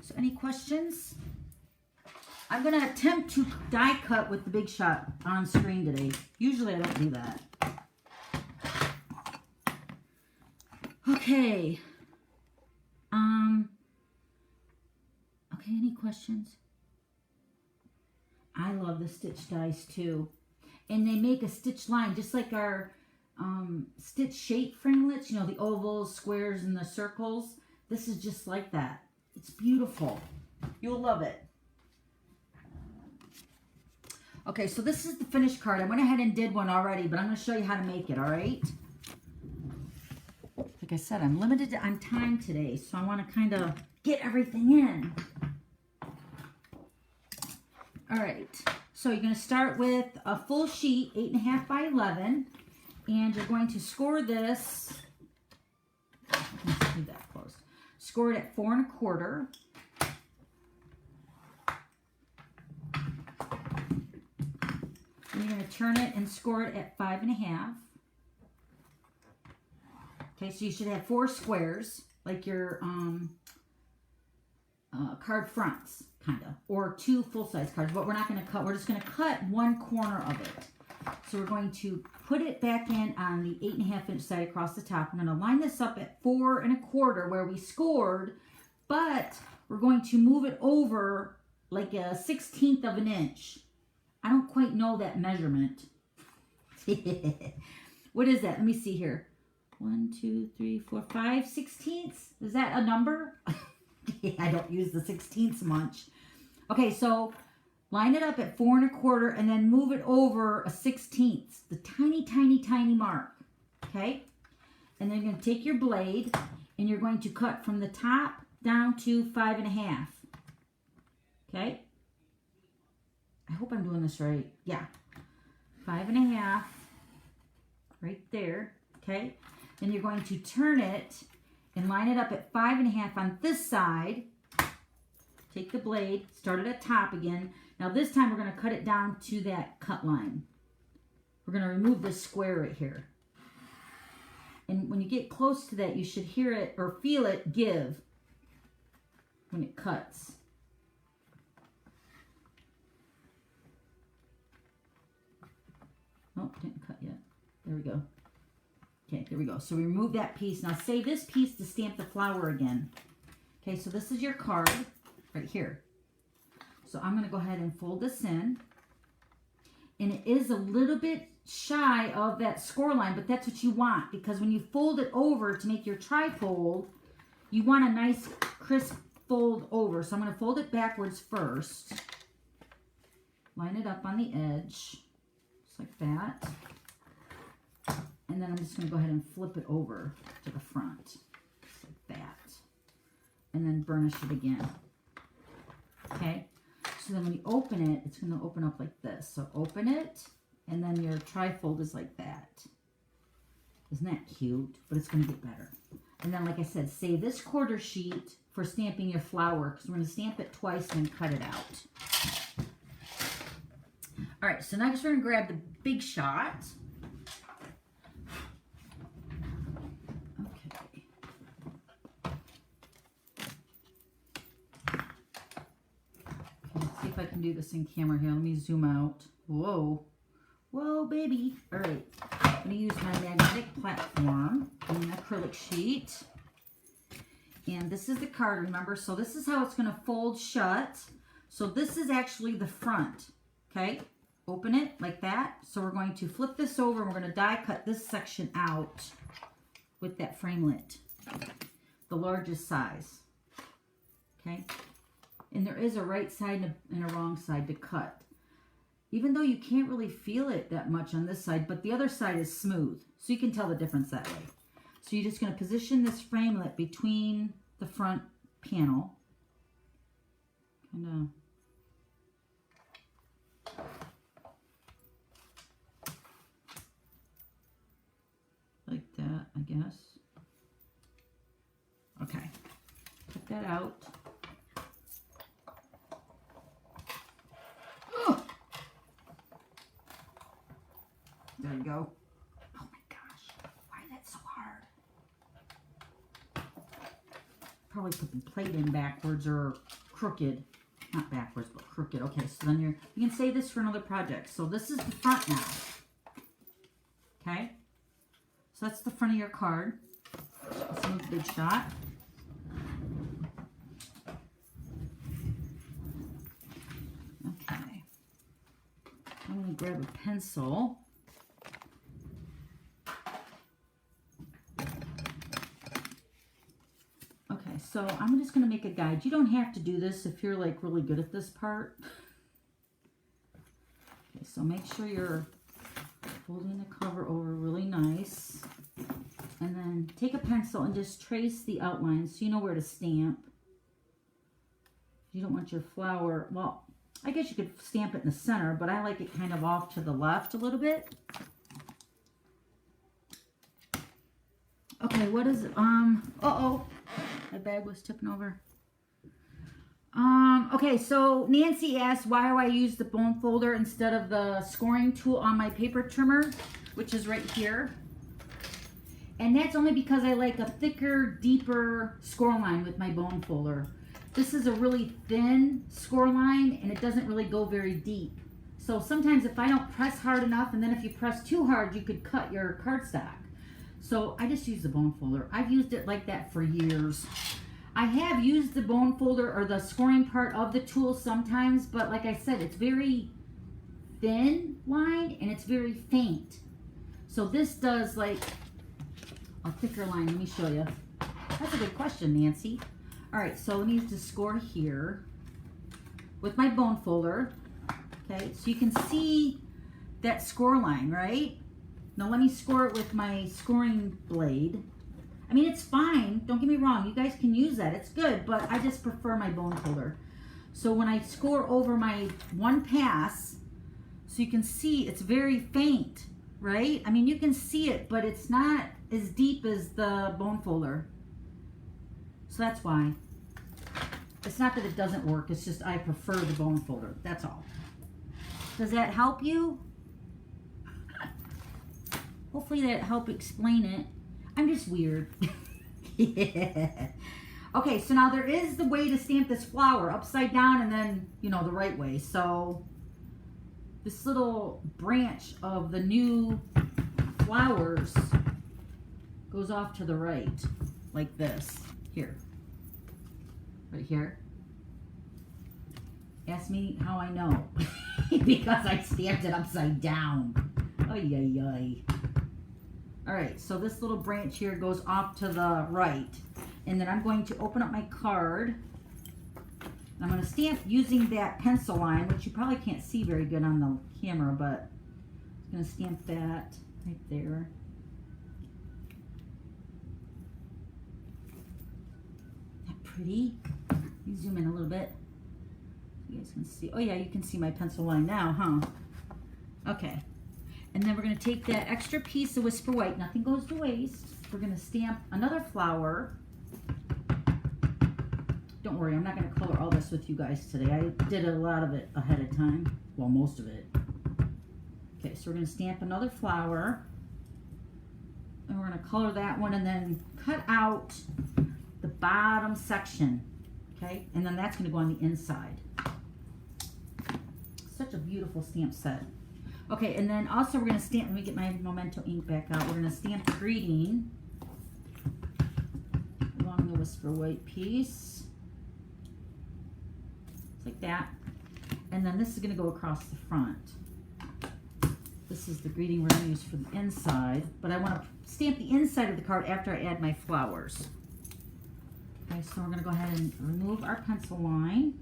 S1: So any questions? I'm going to attempt to die cut with the Big Shot on screen today. Usually I don't do that. Okay. Okay, any questions? I love the stitch dies too. And they make a stitch line just like our stitch shape framelits, you know, the ovals, squares, and the circles. This is just like that. It's beautiful. You'll love it. Okay, so this is the finished card. I went ahead and did one already, but I'm going to show you how to make it, all right? Like I said, I'm limited on time today, so I want to kind of get everything in. All right, so you're going to start with a full sheet, 8.5 by 11. And you're going to score this, let's leave that closed. Score it at 4 1/4. And you're going to turn it and score it at 5 1/2. Okay, so you should have 4 squares, like your card fronts, kind of, or 2 full-size cards. But we're not going to cut. We're just going to cut 1 corner of it. So we're going to put it back in on the 8.5 inch side across the top. I'm going to line this up at 4 1/4 where we scored, but we're going to move it over like a 1/16 of an inch. I don't quite know that measurement. What is that? Let me see here. 1, 2, 3, 4, 5/16. Is that a number? I don't use the 16ths much. Okay, so line it up at 4 1/4 and then move it over a 1/16, the tiny, tiny, tiny mark, okay? And then you're going to take your blade and you're going to cut from the top down to 5 1/2, okay? I hope I'm doing this right. Yeah, 5 1/2 right there, okay? Then you're going to turn it and line it up at 5 1/2 on this side. Take the blade, start it at top again. Now this time we're going to cut it down to that cut line. We're going to remove this square right here. And when you get close to that, you should hear it or feel it give when it cuts. Oh, didn't cut yet. There we go. Okay, there we go. So we remove that piece. Now save this piece to stamp the flower again. Okay, so this is your card right here. So I'm going to go ahead and fold this in. And it is a little bit shy of that score line, but that's what you want, because when you fold it over to make your trifold, you want a nice crisp fold over. So I'm going to fold it backwards first. Line it up on the edge, just like that. And then I'm just going to go ahead and flip it over to the front, just like that. And then burnish it again. Okay? So then when you open it, it's going to open up like this. So open it, and then your trifold is like that. Isn't that cute? But it's going to get better. And then, like I said, save this quarter sheet for stamping your flower, because we're going to stamp it twice and then cut it out. All right, so next we're going to grab the Big Shot. If I can do this in camera here. Let me zoom out. Whoa. Whoa, baby. All right. I'm going to use my magnetic platform and an acrylic sheet. And this is the card, remember? So this is how it's going to fold shut. So this is actually the front. Okay? Open it like that. So we're going to flip this over and we're going to die cut this section out with that framelit. The largest size. Okay? And there is a right side and a wrong side to cut. Even though you can't really feel it that much on this side, but the other side is smooth. So you can tell the difference that way. So you're just going to position this framelit between the front panel. Kind of. Like that, I guess. Okay. Cut that out. There you go. Oh my gosh. Why is that so hard? Probably put the plate in backwards or crooked. Not backwards, but crooked. Okay, so then you can save this for another project. So this is the front now. Okay? So that's the front of your card. Let's move the Big Shot. Okay. I'm going to grab a pencil. Okay, so I'm just going to make a guide. You don't have to do this if you're like really good at this part. Okay, so make sure you're folding the cover over really nice. And then take a pencil and just trace the outline so you know where to stamp. You don't want your flower, well, I guess you could stamp it in the center, but I like it kind of off to the left a little bit. Okay, what is it? Uh-oh. My bag was tipping over. Okay, so Nancy asked why do I use the bone folder instead of the scoring tool on my paper trimmer, which is right here. And that's only because I like a thicker, deeper score line with my bone folder. This is a really thin score line and it doesn't really go very deep. So sometimes if I don't press hard enough, and then if you press too hard, you could cut your cardstock. So I just use the bone folder. I've used it like that for years. I have used the bone folder or the scoring part of the tool sometimes, but like I said, it's very thin line and it's very faint. So this does like a thicker line. Let me show you. That's a good question, Nancy. All right, so let me just score here with my bone folder. Okay, so you can see that score line, right? Now let me score it with my scoring blade. I mean, it's fine. Don't get me wrong. You guys can use that. It's good, but I just prefer my bone folder. So when I score over my one pass, so you can see it's very faint, right? I mean, you can see it, but it's not as deep as the bone folder. So that's why. It's not that it doesn't work. It's just I prefer the bone folder. That's all. Does that help you? Hopefully that helped explain it. I'm just weird. Yeah. Okay, so now there is the way to stamp this flower upside down and then, you know, the right way. So this little branch of the new flowers goes off to the right, like this. Here. Right here. Ask me how I know. Because I stamped it upside down. Ay, ay, ay. Alright, so this little branch here goes off to the right. And then I'm going to open up my card. I'm going to stamp using that pencil line, which you probably can't see very good on the camera, but I'm going to stamp that right there. Isn't that pretty? Let me zoom in a little bit. You guys can see. Oh yeah, you can see my pencil line now, huh? Okay. And then we're going to take that extra piece of Whisper White. Nothing goes to waste. We're going to stamp another flower. Don't worry, I'm not going to color all this with you guys today. I did a lot of it ahead of time. Well, most of it. Okay, so we're going to stamp another flower. And we're going to color that one and then cut out the bottom section. Okay, and then that's going to go on the inside. Such a beautiful stamp set. Okay, and then also we're going to stamp, let me get my Memento ink back out. We're going to stamp greeting along the Whisper White piece. Just like that. And then this is going to go across the front. This is the greeting we're going to use for the inside, but I want to stamp the inside of the card after I add my flowers. Okay, so we're going to go ahead and remove our pencil line.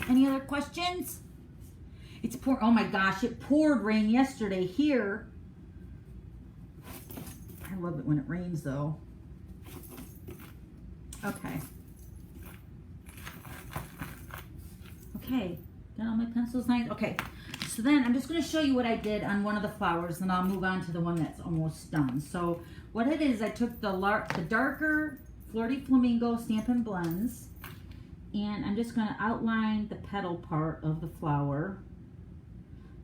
S1: Any other questions? It's pouring. Oh my gosh, it poured rain yesterday here. I love it when it rains though. Okay. Okay, got all my pencils nice. Okay, so then I'm just going to show you what I did on one of the flowers, and I'll move on to the one that's almost done. So what it is, I took the darker Flirty Flamingo Stampin' Blends, and I'm just going to outline the petal part of the flower.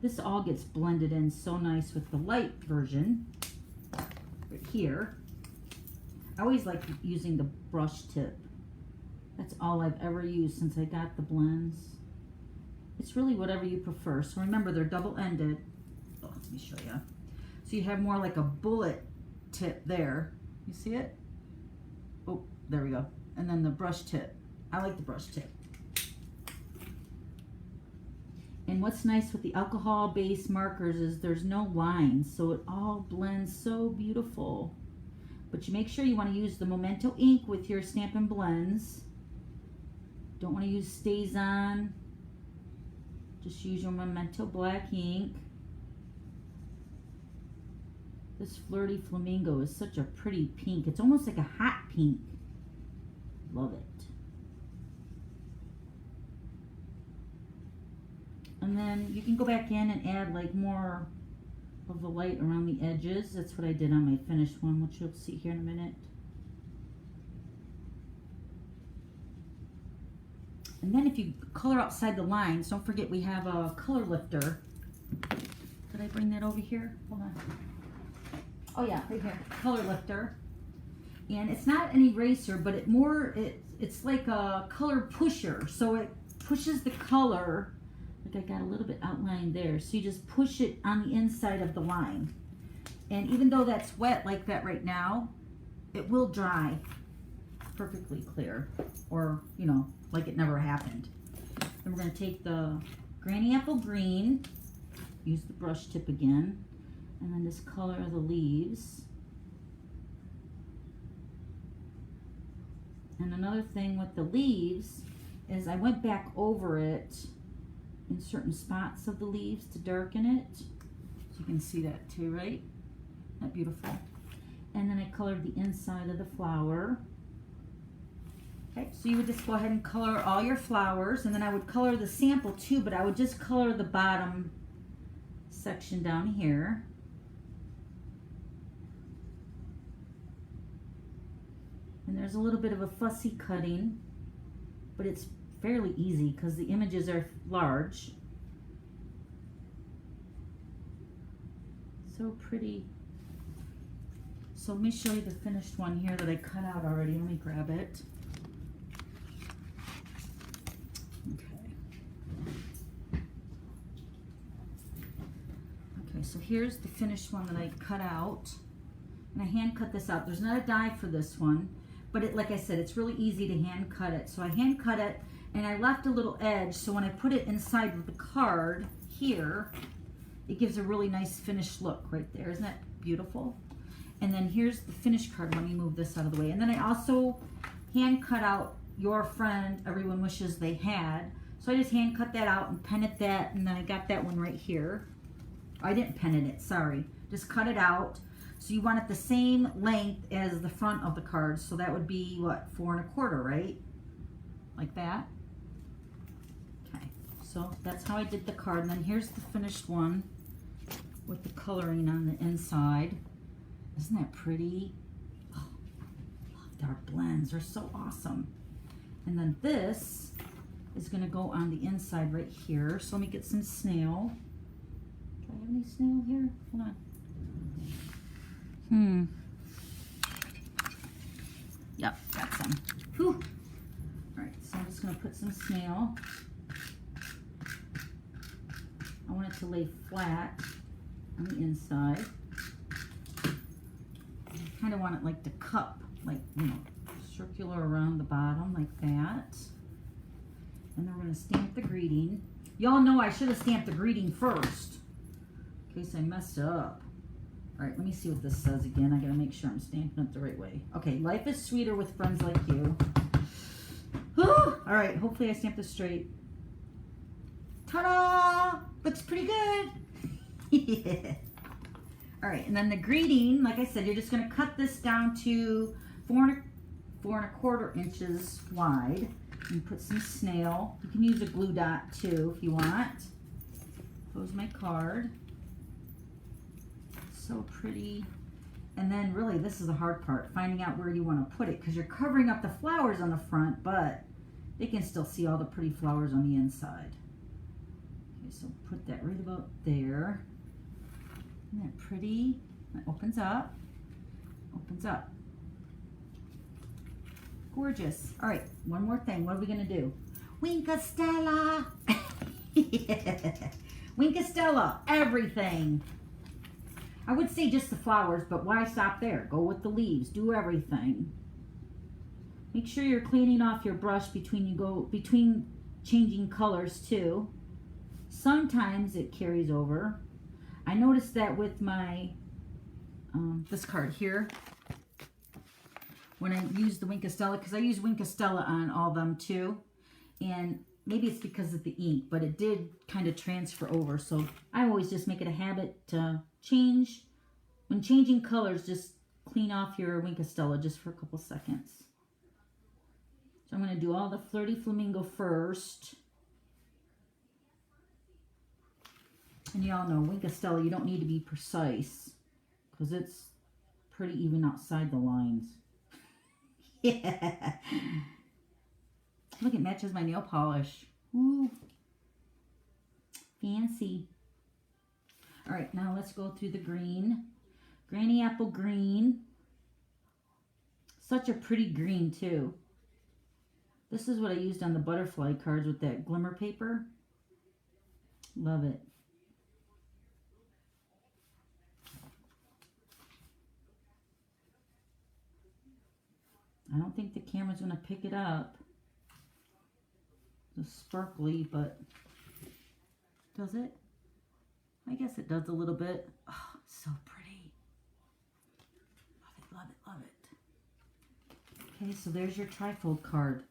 S1: This all gets blended in so nice with the light version right here. I always like using the brush tip. That's all I've ever used since I got the blends. It's really whatever you prefer. So remember, they're double-ended. Oh, let me show you. So you have more like a bullet tip there. You see it? Oh, there we go. And then the brush tip. I like the brush tip. And what's nice with the alcohol-based markers is there's no lines, so it all blends so beautiful. But you make sure you want to use the Memento ink with your Stampin' Blends. Don't want to use StazOn. Just use your Memento black ink. This Flirty Flamingo is such a pretty pink. It's almost like a hot pink. Love it. And then you can go back in and add like more of the light around the edges. That's what I did on my finished one, which you'll see here in a minute. And then if you color outside the lines, don't forget we have a color lifter. Did I bring that over here? Hold on. Oh yeah, right here, color lifter. And it's not an eraser, but it's like a color pusher. So it pushes the color. Like I got a little bit outlined there. So you just push it on the inside of the line. And even though that's wet like that right now, it will dry perfectly clear. Or, you know, like it never happened. Then we're going to take the Granny Apple Green, use the brush tip again, and then just color the leaves. And another thing with the leaves is I went back over it in certain spots of the leaves to darken it. So you can see that too, right? Isn't that beautiful? And then I colored the inside of the flower. Okay, so you would just go ahead and color all your flowers, and then I would color the sample too, but I would just color the bottom section down here. And there's a little bit of a fussy cutting, but it's fairly easy because the images are large. So pretty. So let me show you the finished one here that I cut out already. Let me grab it. Okay, so here's the finished one that I cut out. And I hand cut this out. There's not a die for this one, but it, like I said, it's really easy to hand cut it. So I hand cut it, and I left a little edge, so when I put it inside of the card here, it gives a really nice finished look right there. Isn't that beautiful? And then here's the finished card. Let me move this out of the way. And then I also hand cut out Your Friend, Everyone Wishes They Had. So I just hand cut that out and pen it that, and then I got that one right here. I didn't pen it, sorry. Just cut it out. So you want it the same length as the front of the card. So that would be, what, 4 1/4, right? Like that. Okay, so that's how I did the card. And then here's the finished one with the coloring on the inside. Isn't that pretty? Oh, I love our blends. They're so awesome. And then this is going to go on the inside right here. So let me get some snail. Do I have any snail here? Hold on. Yep, got some. Whew. All right, so I'm just going to put some snail. I want it to lay flat on the inside. I kind of want it like the cup, like, you know, circular around the bottom like that. And then we're going to stamp the greeting. Y'all know I should have stamped the greeting first in case I messed it up. All right, let me see what this says again. I got to make sure I'm stamping it the right way. Okay, life is sweeter with friends like you. Whew. All right, hopefully I stamped this straight. Ta-da! Looks pretty good. Yeah. All right, and then the greeting, like I said, you're just going to cut this down to 4 1/4 inches wide. And put some snail. You can use a glue dot too if you want. Close my card. So pretty. And then really this is the hard part, finding out where you want to put it, because you're covering up the flowers on the front, but they can still see all the pretty flowers on the inside. Okay, so put that right about there. Isn't that pretty? That opens up. Opens up. Gorgeous. All right, one more thing. What are we going to do? Winkastella. Yeah. Winkastella, everything. I would say just the flowers, but why stop there? Go with the leaves. Do everything. Make sure you're cleaning off your brush between changing colors too. Sometimes it carries over. I noticed that with my this card here. When I use the Winkastella, because I use Winkastella on all of them too. And maybe it's because of the ink, but it did kind of transfer over. So I always just make it a habit to change. When changing colors, just clean off your Winkastella just for a couple seconds. So I'm going to do all the Flirty Flamingo first. And y'all know, Winkastella, you don't need to be precise, because it's pretty even outside the lines. Yeah. Look, it matches my nail polish. Ooh. Fancy. All right, now let's go through the green. Granny Apple Green. Such a pretty green, too. This is what I used on the butterfly cards with that glimmer paper. Love it. I don't think the camera's going to pick it up. It's sparkly, but does it? I guess it does a little bit. Oh, so pretty. Love it, love it, love it. Okay, so there's your trifold card.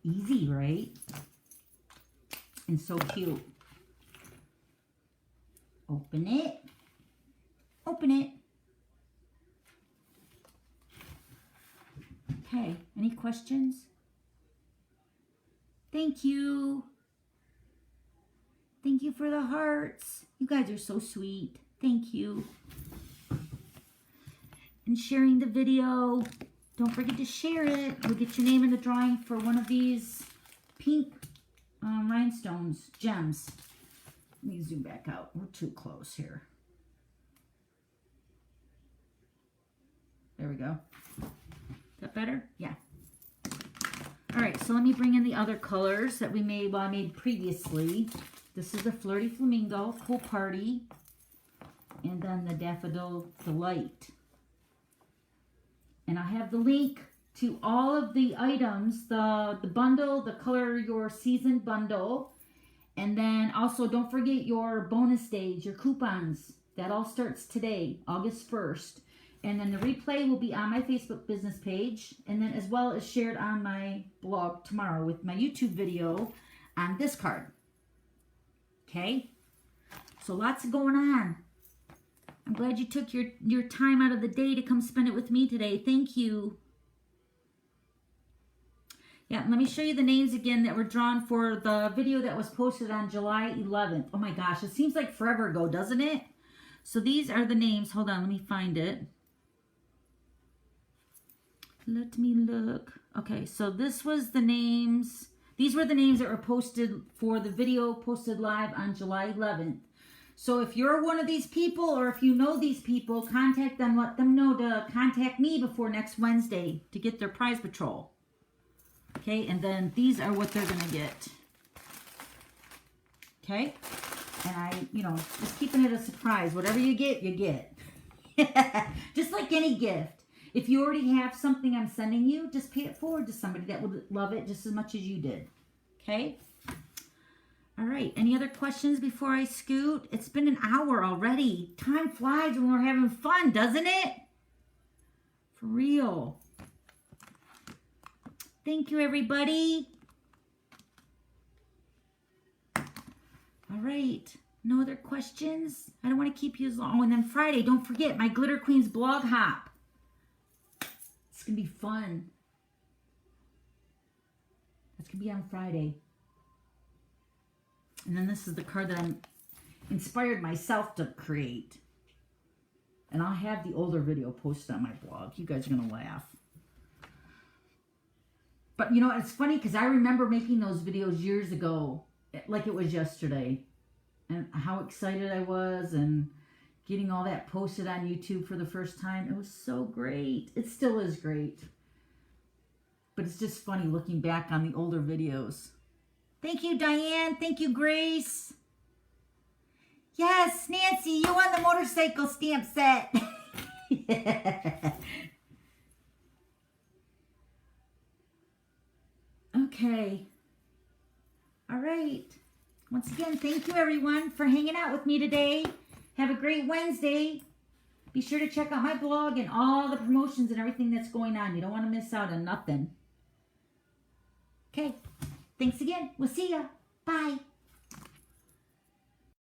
S1: Easy, right? And so cute. Open it. Open it. Okay, any questions? Thank you. Thank you for the hearts. You guys are so sweet. Thank you. And sharing the video. Don't forget to share it. You'll get your name in the drawing for one of these pink rhinestones, gems. Let me zoom back out. We're too close here. There we go. Is that better? Yeah. All right, so let me bring in the other colors that we made, well, I made previously. This is the Flirty Flamingo, Cool Party, and then the Daffodil Delight. And I have the link to all of the items, the bundle, the Color Your Season bundle, and then also don't forget your bonus days, your coupons. That all starts today, August 1st. And then the replay will be on my Facebook business page, and then as well as shared on my blog tomorrow with my YouTube video on this card. Okay? So lots going on. I'm glad you took your time out of the day to come spend it with me today. Thank you. Yeah, let me show you the names again that were drawn for the video that was posted on July 11th. Oh my gosh, it seems like forever ago, doesn't it? So these are the names. Hold on, let me find it. Let me look. Okay, so this was the names. These were the names that were posted for the video posted live on July 11th. So if you're one of these people or if you know these people, contact them. Let them know to contact me before next Wednesday to get their prize patrol. Okay, and then these are what they're going to get. Okay, and I, just keeping it a surprise. Whatever you get, you get. Just like any gift. If you already have something I'm sending you, just pay it forward to somebody that would love it just as much as you did. Okay? All right. Any other questions before I scoot? It's been an hour already. Time flies when we're having fun, doesn't it? For real. Thank you, everybody. All right. No other questions? I don't want to keep you as long. Oh, and then Friday, don't forget my Glitter Queens blog hop. It's going to be fun. That's going to be on Friday. And then this is the card that I'm inspired myself to create. And I'll have the older video posted on my blog. You guys are going to laugh. But, it's funny because I remember making those videos years ago, like it was yesterday. And how excited I was and getting all that posted on YouTube for the first time. It was so great. It still is great. But it's just funny looking back on the older videos. Thank you, Diane. Thank you, Grace. Yes, Nancy, you won the motorcycle stamp set. Yeah. Okay. All right. Once again, thank you, everyone, for hanging out with me today. Have a great Wednesday. Be sure to check out my blog and all the promotions and everything that's going on. You don't want to miss out on nothing. Okay. Thanks again. We'll see ya. Bye.